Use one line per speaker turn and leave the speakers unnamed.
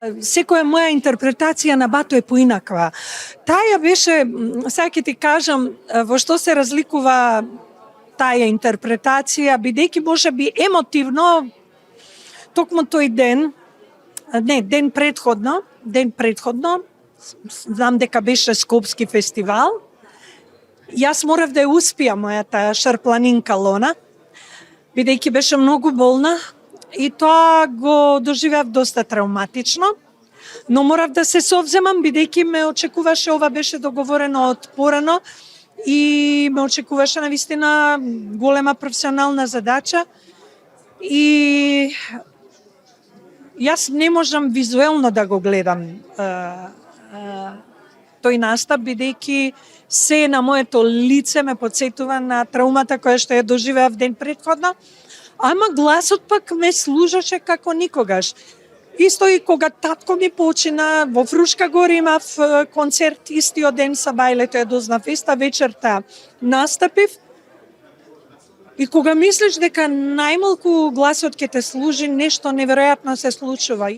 Секоја моја интерпретација на Бато е поинаква. Таја беше, сега ќе ти кажам, во што се разликува таа интерпретација, бидејќи можеби емотивно, токму тој ден, ден предходно, знам дека беше Скопски фестивал, јас морав да ја успијам мојата шарпланинка Лона, бидејќи беше многу болна, и тоа го доживеав доста травматично, но морав да се совземам бидејќи ме очекуваше, ова беше договорено од порано и ме очекуваше навистина голема професионална задача и јас не можам визуелно да го гледам тој настап бидејќи се на моето лице ме потсетува на траумата која што ја доживеав ден претходно. Ама гласот пак ме служеше како никогаш. Исто и кога татко ми почина, во Фрушка Гора имав концерт истиот ден са бајлето ја дознав феста, вечерта настапив. И кога мислиш дека најмалку гласот ќе те служи, нешто неверојатно се случува.